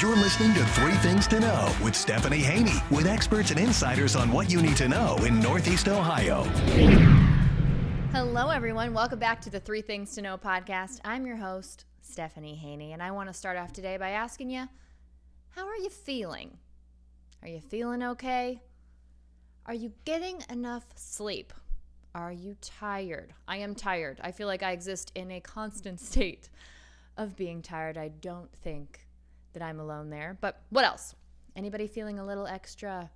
You're listening to Three Things to Know with Stephanie Haney, with experts and insiders on what you need to know in Northeast Ohio. Hello, everyone. Welcome back to the Three Things to Know podcast. I'm your host, Stephanie Haney, and I want to start off today by asking you, how are you feeling? Are you feeling okay? Are you getting enough sleep? Are you tired? I am tired. I feel like I exist in a constant state of being tired. I don't think that I'm alone there. But what else? Anybody feeling a little extra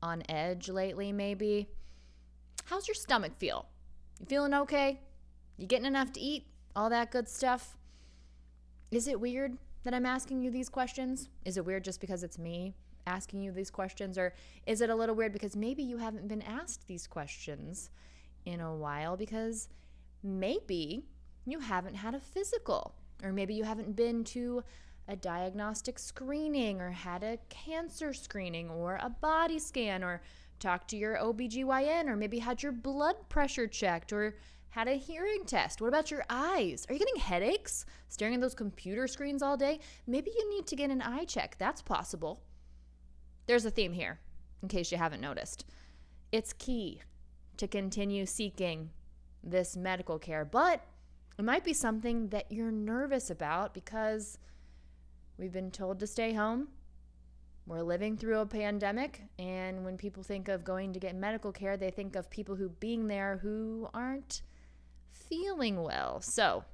on edge lately, maybe? How's your stomach feel? You feeling okay? You getting enough to eat? All that good stuff? Is it weird that I'm asking you these questions? Is it weird just because it's me asking you these questions? Or is it a little weird because maybe you haven't been asked these questions in a while because maybe you haven't had a physical, or maybe you haven't been to a diagnostic screening or had a cancer screening or a body scan or talked to your OBGYN or maybe had your blood pressure checked or had a hearing test. What about your eyes? Are you getting headaches staring at those computer screens all day? Maybe you need to get an eye check. That's possible. There's a theme here, in case you haven't noticed. It's key to continue seeking this medical care, but it might be something that you're nervous about because we've been told to stay home. We're living through a pandemic, and when people think of going to get medical care, they think of people who being there who aren't feeling well. So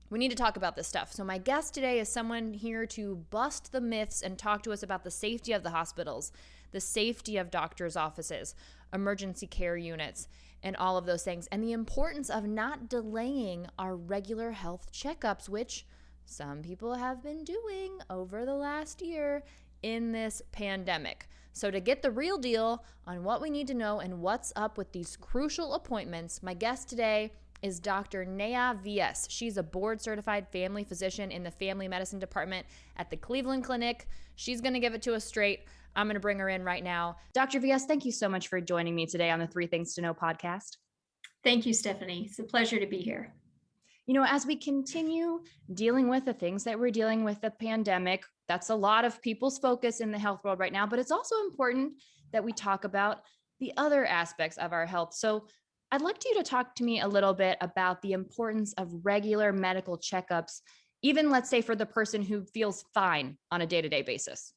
we need to talk about this stuff. So my guest today is someone here to bust the myths and talk to us about the safety of the hospitals, the safety of doctors' offices, emergency care units, and all of those things, and the importance of not delaying our regular health checkups, which some people have been doing over the last year in this pandemic. So to get the real deal on what we need to know and what's up with these crucial appointments, my guest today is Dr. Neha Vyas. She's a board-certified family physician in the family medicine department at the Cleveland Clinic. She's going to give it to us straight. I'm going to bring her in right now. Dr. Vyas, thank you so much for joining me today on the Three Things to Know podcast. Thank you, Stephanie. It's a pleasure to be here. You know, as we continue dealing with the things that we're dealing with the pandemic, that's a lot of people's focus in the health world right now, but it's also important that we talk about the other aspects of our health. So I'd like you to talk to me a little bit about the importance of regular medical checkups, even let's say for the person who feels fine on a day-to-day basis.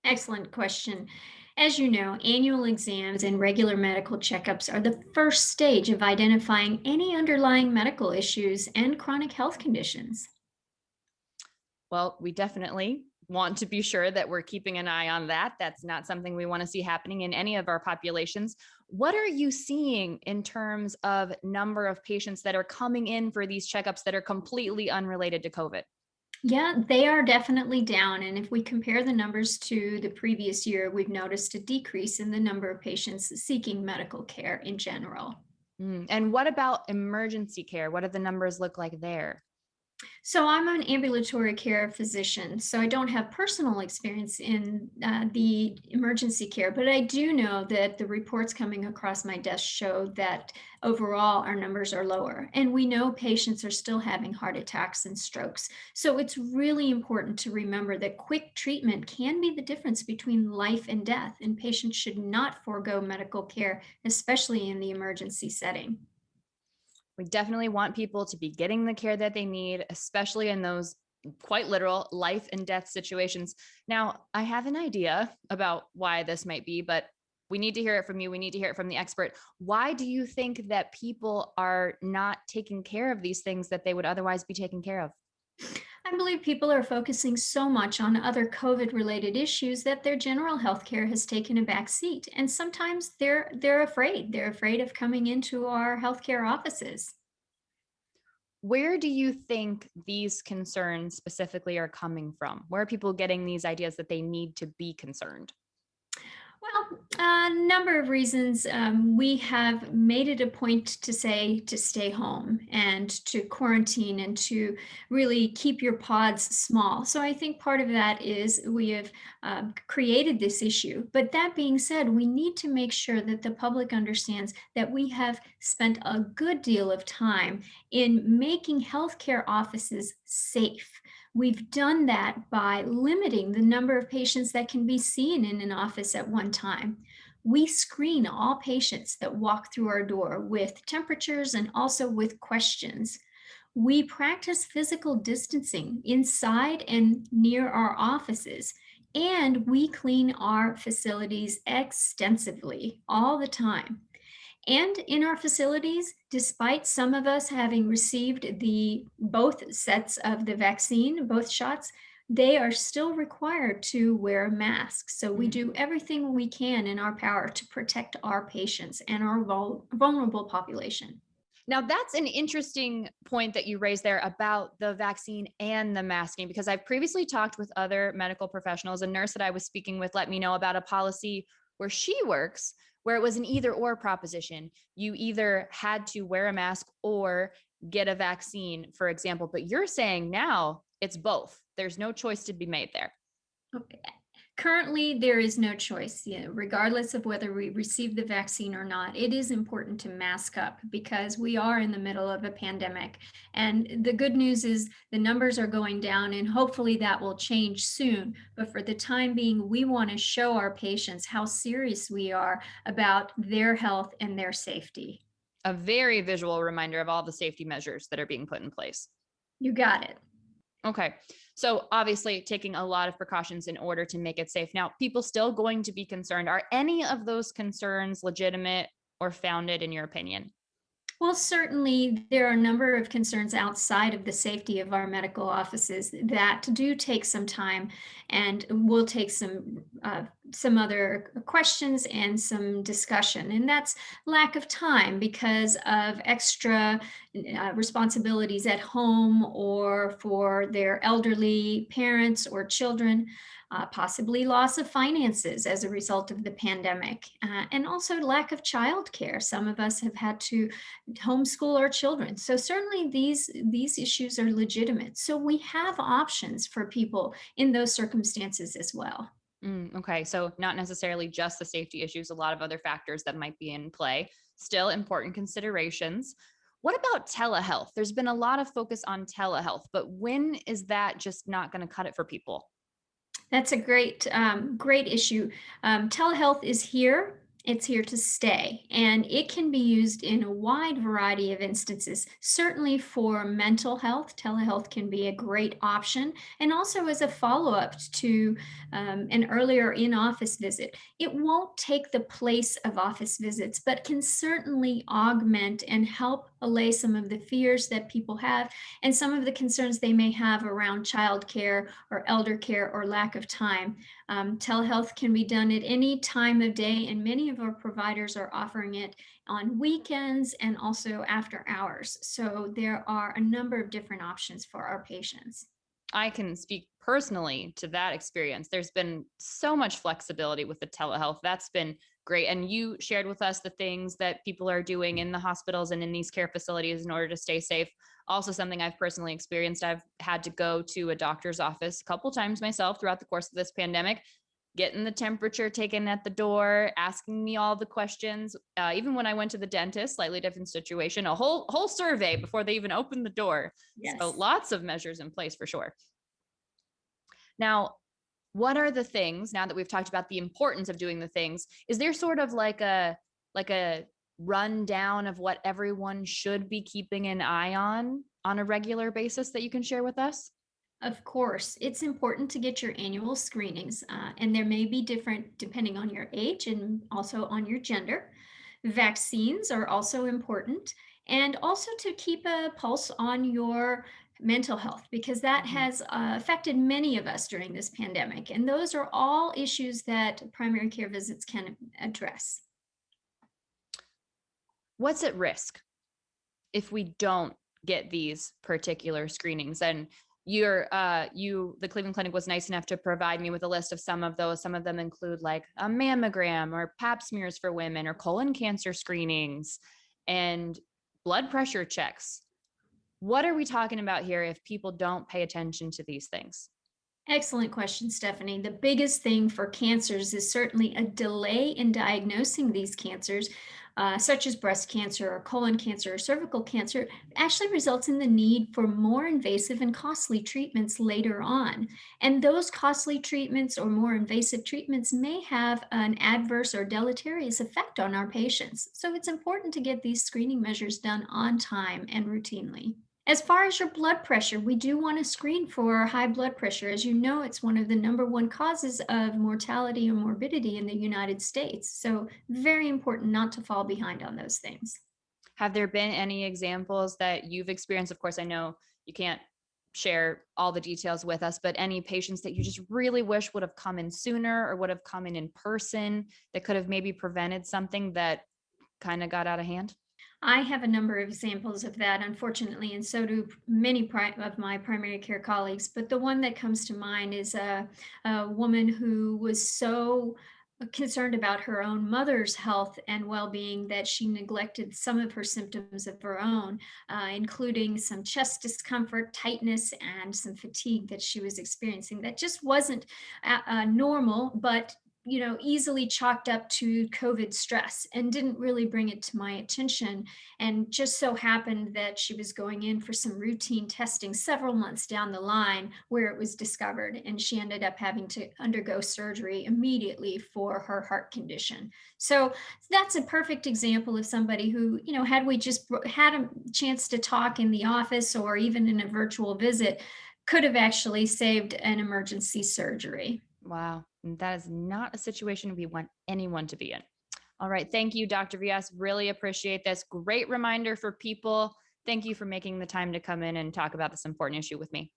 Excellent question. As you know, annual exams and regular medical checkups are the first stage of identifying any underlying medical issues and chronic health conditions. Well, we definitely want to be sure that we're keeping an eye on that. That's not something we want to see happening in any of our populations. What are you seeing in terms of number of patients that are coming in for these checkups that are completely unrelated to COVID? Yeah, they are definitely down. And if we compare the numbers to the previous year, we've noticed a decrease in the number of patients seeking medical care in general. And what about emergency care? What do the numbers look like there? So I'm an ambulatory care physician, so I don't have personal experience in the emergency care, but I do know that the reports coming across my desk show that overall our numbers are lower. And we know patients are still having heart attacks and strokes. So it's really important to remember that quick treatment can be the difference between life and death, and patients should not forego medical care, especially in the emergency setting. We definitely want people to be getting the care that they need, especially in those quite literal life and death situations. Now, I have an idea about why this might be, but we need to hear it from you. We need to hear it from the expert. Why do you think that people are not taking care of these things that they would otherwise be taking care of? I believe people are focusing so much on other COVID-related issues that their general health care has taken a back seat. And sometimes they're afraid. They're afraid of coming into our healthcare offices. Where do you think these concerns specifically are coming from? Where are people getting these ideas that they need to be concerned? Well, a number of reasons. We have made it a point to say to stay home and to quarantine and to really keep your pods small. So I think part of that is we have created this issue. But that being said, we need to make sure that the public understands that we have spent a good deal of time in making healthcare offices safe. We've done that by limiting the number of patients that can be seen in an office at one time. We screen all patients that walk through our door with temperatures and also with questions. We practice physical distancing inside and near our offices, and we clean our facilities extensively all the time. And in our facilities, despite some of us having received the both sets of the vaccine, both shots, they are still required to wear masks. So we do everything we can in our power to protect our patients and our vulnerable population. Now, that's an interesting point that you raised there about the vaccine and the masking, because I've previously talked with other medical professionals. A nurse that I was speaking with let me know about a policy where she works, where it was an either or proposition. You either had to wear a mask or get a vaccine, for example, but you're saying now it's both. There's no choice to be made there. Okay. Currently, there is no choice. Regardless of whether we receive the vaccine or not, it is important to mask up because we are in the middle of a pandemic. And the good news is the numbers are going down, and hopefully that will change soon. But for the time being, we want to show our patients how serious we are about their health and their safety. A very visual reminder of all the safety measures that are being put in place. You got it. Okay. So obviously taking a lot of precautions in order to make it safe. Now, people still going to be concerned. Are any of those concerns legitimate or founded in your opinion? Well, certainly there are a number of concerns outside of the safety of our medical offices that do take some time, and will take some other questions and some discussion. And that's lack of time because of extra responsibilities at home or for their elderly parents or children. Possibly loss of finances as a result of the pandemic, and also lack of childcare. Some of us have had to homeschool our children. So certainly these issues are legitimate. So we have options for people in those circumstances as well. Okay. So not necessarily just the safety issues, a lot of other factors that might be in play, still important considerations. What about telehealth? There's been a lot of focus on telehealth, but when is that just not going to cut it for people? That's a great issue. Telehealth is here. It's here to stay, and it can be used in a wide variety of instances. Certainly for mental health, telehealth can be a great option, and also as a follow-up to an earlier in-office visit. It won't take the place of office visits, but can certainly augment and help allay some of the fears that people have and some of the concerns they may have around childcare or elder care or lack of time. Telehealth can be done at any time of day, and many of our providers are offering it on weekends and also after hours. So there are a number of different options for our patients. I can speak personally to that experience. There's been so much flexibility with the telehealth. That's been great. And you shared with us the things that people are doing in the hospitals and in these care facilities in order to stay safe. Also, something I've personally experienced. I've had to go to a doctor's office a couple times myself throughout the course of this pandemic, getting the temperature taken at the door, asking me all the questions. Even when I went to the dentist, slightly different situation, a whole survey before they even opened the door. Yes. So lots of measures in place for sure. Now, what are the things, now that we've talked about the importance of doing the things, is there sort of like a rundown of what everyone should be keeping an eye on a regular basis that you can share with us? Of course, it's important to get your annual screenings, and there may be different depending on your age and also on your gender. Vaccines are also important, and also to keep a pulse on your mental health because that has affected many of us during this pandemic. And those are all issues that primary care visits can address. What's at risk if we don't get these particular screenings? And the Cleveland Clinic was nice enough to provide me with a list of some of those. Some of them include like a mammogram or pap smears for women or colon cancer screenings and blood pressure checks. What are we talking about here if people don't pay attention to these things? Excellent question, Stephanie. The biggest thing for cancers is certainly a delay in diagnosing these cancers such as breast cancer or colon cancer or cervical cancer, actually results in the need for more invasive and costly treatments later on. And those costly treatments or more invasive treatments may have an adverse or deleterious effect on our patients. So it's important to get these screening measures done on time and routinely. As far as your blood pressure, we do want to screen for high blood pressure. As you know, it's one of the number one causes of mortality and morbidity in the United States. So very important not to fall behind on those things. Have there been any examples that you've experienced? Of course, I know you can't share all the details with us, but any patients that you just really wish would have come in sooner or would have come in person that could have maybe prevented something that kind of got out of hand? I have a number of examples of that, unfortunately, and so do many of my primary care colleagues. But the one that comes to mind is a woman who was so concerned about her own mother's health and well-being that she neglected some of her symptoms of her own, including some chest discomfort, tightness, and some fatigue that she was experiencing that just wasn't normal, but easily chalked up to COVID stress and didn't really bring it to my attention. And just so happened that she was going in for some routine testing several months down the line where it was discovered. And she ended up having to undergo surgery immediately for her heart condition. So that's a perfect example of somebody who, had we just had a chance to talk in the office or even in a virtual visit, could have actually saved an emergency surgery. Wow. That is not a situation we want anyone to be in. All right. Thank you, Dr. Vyas. Really appreciate this. Great reminder for people. Thank you for making the time to come in and talk about this important issue with me.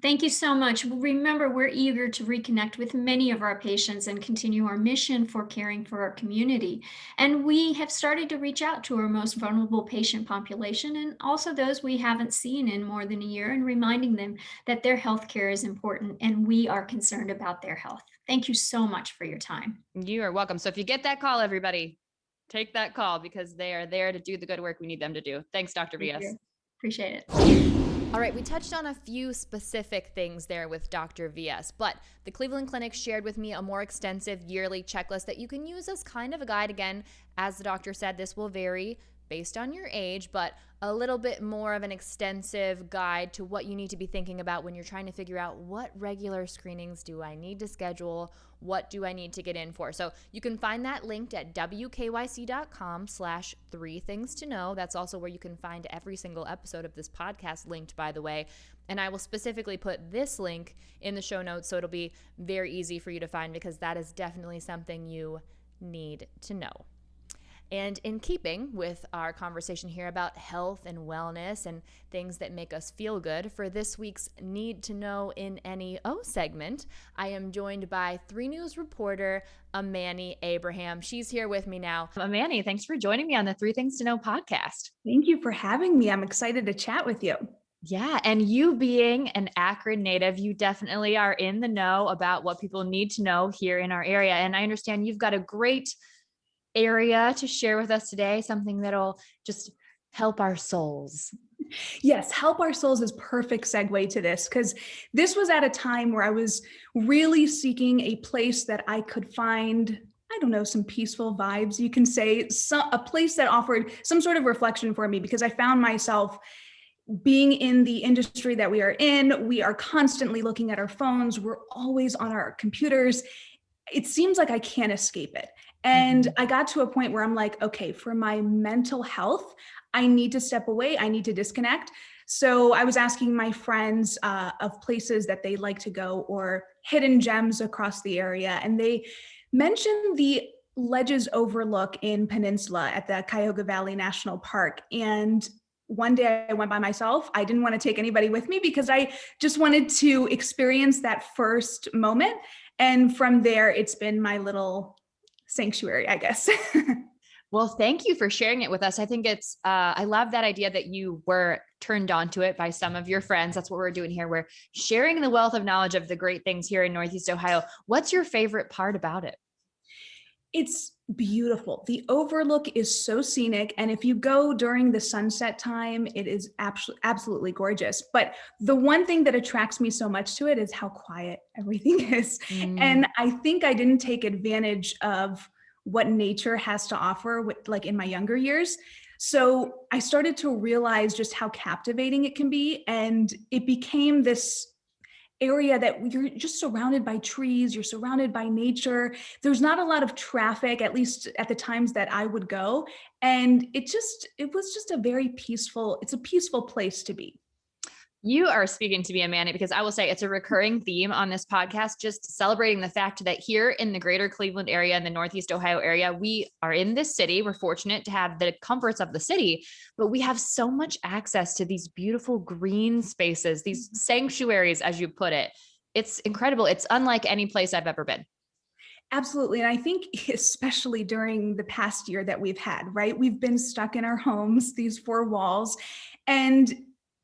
Thank you so much. Remember, we're eager to reconnect with many of our patients and continue our mission for caring for our community. And we have started to reach out to our most vulnerable patient population and also those we haven't seen in more than a year, and reminding them that their health care is important and we are concerned about their health. Thank you so much for your time. You are welcome. So if you get that call, everybody, take that call because they are there to do the good work we need them to do. Thanks, Dr. Vyas. Appreciate it. All right, we touched on a few specific things there with Dr. Vyas, but the Cleveland Clinic shared with me a more extensive yearly checklist that you can use as kind of a guide. Again, as the doctor said, this will vary based on your age, but a little bit more of an extensive guide to what you need to be thinking about when you're trying to figure out what regular screenings do I need to schedule, what do I need to get in for. So you can find that linked at wkyc.com/3thingstoknow. That's also where you can find every single episode of this podcast linked, by the way. And I will specifically put this link in the show notes so it'll be very easy for you to find, because that is definitely something you need to know. And in keeping with our conversation here about health and wellness and things that make us feel good, for this week's Need to Know in NEO segment, I am joined by 3 News reporter Amani Abraham. She's here with me now. Amani, thanks for joining me on the 3 Things to Know podcast. Thank you for having me. I'm excited to chat with you. Yeah, and you being an Akron native, you definitely are in the know about what people need to know here in our area. And I understand you've got a great area to share with us today, something that'll just help our souls. Yes, help our souls is perfect segue to this, because this was at a time where I was really seeking a place that I could find, I don't know, some peaceful vibes, you can say, a place that offered some sort of reflection for me, because I found myself being in the industry that we are in. We are constantly looking at our phones. We're always on our computers. It seems like I can't escape it. And I got to a point where I'm like, okay, for my mental health, I need to step away. I need to disconnect. So I was asking my friends of places that they like to go or hidden gems across the area. And they mentioned the Ledges Overlook in Peninsula at the Cuyahoga Valley National Park. And one day I went by myself. I didn't want to take anybody with me because I just wanted to experience that first moment. And from there, it's been my little sanctuary, I guess. Well, thank you for sharing it with us. I think it's, I love that idea that you were turned on to it by some of your friends. That's what we're doing here. We're sharing the wealth of knowledge of the great things here in Northeast Ohio. What's your favorite part about it? It's beautiful. The Overlook is so scenic. And if you go during the sunset time, it is absolutely gorgeous. But the one thing that attracts me so much to it is how quiet everything is. And I think I didn't take advantage of what nature has to offer like in my younger years. So I started to realize just how captivating it can be. And it became this area that you're just surrounded by trees, you're surrounded by nature. There's not a lot of traffic, at least at the times that I would go. And it was just it's a peaceful place to be. You are speaking to me, Amani, because I will say it's a recurring theme on this podcast, just celebrating the fact that here in the greater Cleveland area and the Northeast Ohio area, we are in this city. We're fortunate to have the comforts of the city, but we have so much access to these beautiful green spaces, these sanctuaries, as you put it. It's incredible. It's unlike any place I've ever been. Absolutely. And I think especially during the past year that we've had, right? We've been stuck in our homes, these four walls, and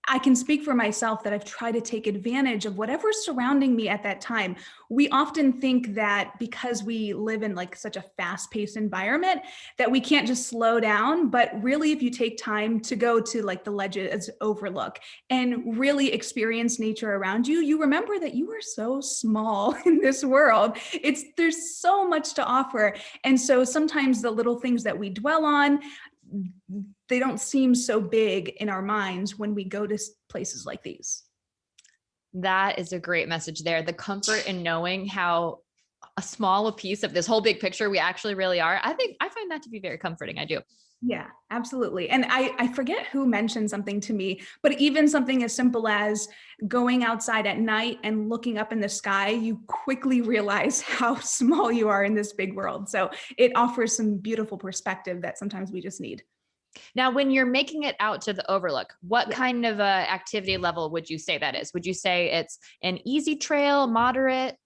I can speak for myself that I've tried to take advantage of whatever's surrounding me at that time. We often think that because we live in like such a fast-paced environment that we can't just slow down, but really if you take time to go to like the Ledges Overlook and really experience nature around you, you remember that you are so small in this world. There's so much to offer. And so sometimes the little things that we dwell on, they don't seem so big in our minds when we go to places like these. That is a great message there. The comfort in knowing how a small piece of this whole big picture we actually really are. I find that to be very comforting. I do. Yeah, absolutely. And I forget who mentioned something to me, but even something as simple as going outside at night and looking up in the sky, you quickly realize how small you are in this big world. So it offers some beautiful perspective that sometimes we just need. Now, when you're making it out to the Overlook, what kind of activity level would you say that is? Would you say it's an easy trail, moderate?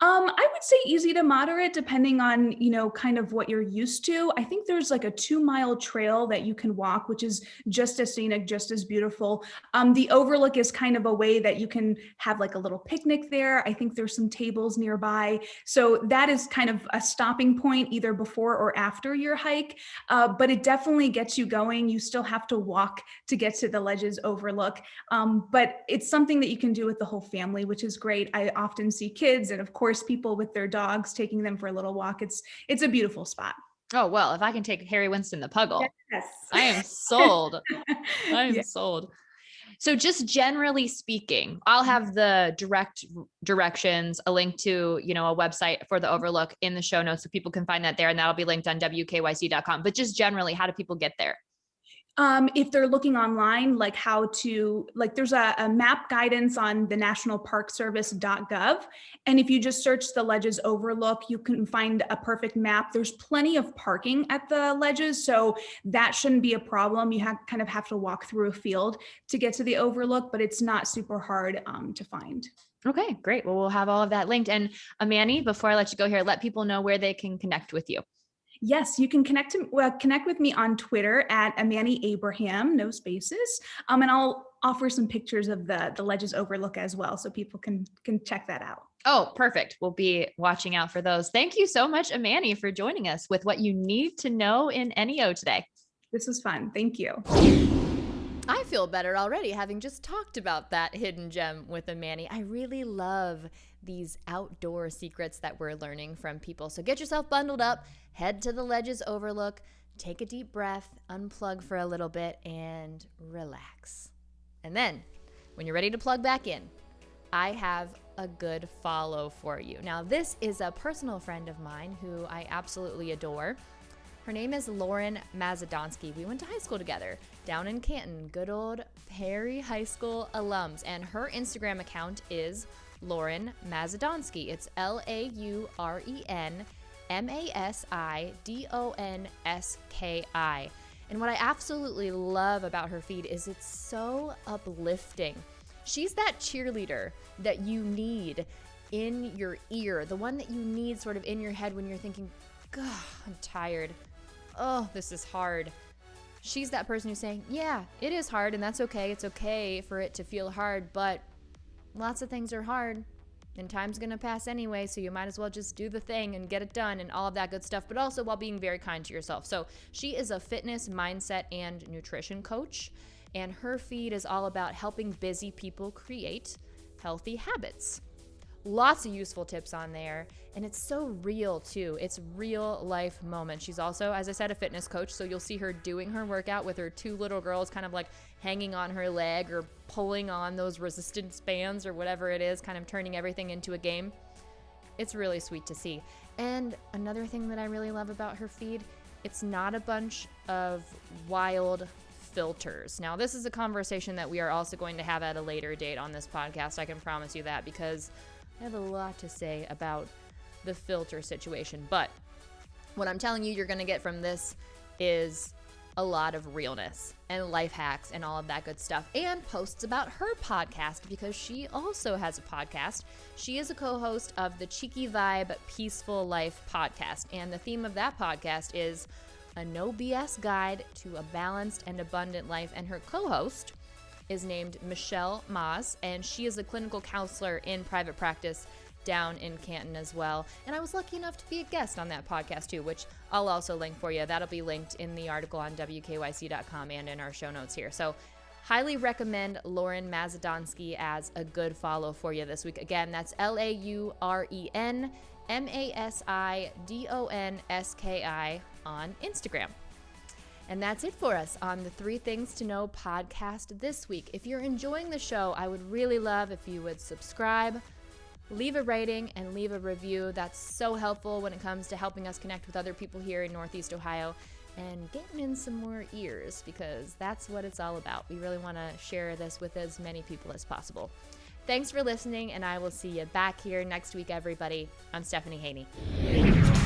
I would say easy to moderate, depending on, kind of what you're used to. I think there's like a 2-mile trail that you can walk, which is just as scenic, just as beautiful. The Overlook is kind of a way that you can have like a little picnic there. I think there's some tables nearby. So that is kind of a stopping point either before or after your hike. But it definitely gets you going. You still have to walk to get to the Ledges Overlook. But it's something that you can do with the whole family, which is great. I often see kids and of course people with their dogs taking them for a little walk. It's a beautiful spot. Oh, well, if I can take Harry Winston the Puggle, yes. I am sold. I am Yeah. sold. So just generally speaking, I'll have the direct directions, a link to, a website for the Overlook in the show notes so people can find that there. And that'll be linked on wkyc.com. But just generally, how do people get there? If they're looking online, like there's a map guidance on the nationalparkservice.gov. And if you just search the Ledges Overlook, you can find a perfect map. There's plenty of parking at the Ledges, so that shouldn't be a problem. You kind of have to walk through a field to get to the Overlook, but it's not super hard to find. Okay, great. Well, we'll have all of that linked. And Amani, before I let you go here, let people know where they can connect with you. Yes, you can connect with me on Twitter at Amani Abraham, no spaces. And I'll offer some pictures of the Ledges Overlook as well, so people can check that out. Oh, perfect. We'll be watching out for those. Thank you so much, Amani, for joining us with what you need to know in NEO today. This was fun. Thank you. I feel better already having just talked about that hidden gem with Amani. I really love these outdoor secrets that we're learning from people. So get yourself bundled up, head to the Ledges Overlook, take a deep breath, unplug for a little bit, and relax. And then, when you're ready to plug back in, I have a good follow for you. Now, this is a personal friend of mine who I absolutely adore. Her name is Lauren Masidonski. We went to high school together down in Canton, good old Perry High School alums. And her Instagram account is Lauren Mazzadonski. It's LaurenMasidonski. And what I absolutely love about her feed is it's so uplifting. She's that cheerleader that you need in your ear, the one that you need sort of in your head when you're thinking, God, I'm tired. Oh, this is hard. She's that person who's saying, yeah, it is hard and that's okay. It's okay for it to feel hard, but lots of things are hard and time's going to pass anyway. So you might as well just do the thing and get it done and all of that good stuff, but also while being very kind to yourself. So she is a fitness, mindset, and nutrition coach. And her feed is all about helping busy people create healthy habits. lots of useful tips on there. And it's so real too. It's real life moments. She's also, as I said, a fitness coach. So you'll see her doing her workout with her 2 little girls kind of like hanging on her leg or pulling on those resistance bands or whatever it is, kind of turning everything into a game. It's really sweet to see. And another thing that I really love about her feed, it's not a bunch of wild filters. Now, this is a conversation that we are also going to have at a later date on this podcast. I can promise you that, because I have a lot to say about the filter situation. But what I'm telling you you're going to get from this is a lot of realness and life hacks and all of that good stuff, and posts about her podcast, because she also has a podcast. She is a co-host of the Cheeky Vibe Peaceful Life podcast, and the theme of that podcast is a no BS guide to a balanced and abundant life. And her co-host is named Michele Mass, and she is a clinical counselor in private practice down in Canton as well. And I was lucky enough to be a guest on that podcast too, which I'll also link for you. That'll be linked in the article on WKYC.com and in our show notes here. So highly recommend Lauren Masidonski as a good follow for you this week. Again, that's LaurenMasidonski on Instagram. And that's it for us on the 3 Things to Know podcast this week. If you're enjoying the show, I would really love if you would subscribe, leave a rating, and leave a review. That's so helpful when it comes to helping us connect with other people here in Northeast Ohio and getting in some more ears, because that's what it's all about. We really want to share this with as many people as possible. Thanks for listening, and I will see you back here next week, everybody. I'm Stephanie Haney.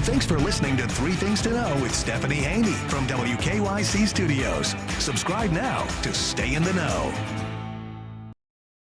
Thanks for listening to 3 Things to Know with Stephanie Haney from WKYC Studios. Subscribe now to stay in the know.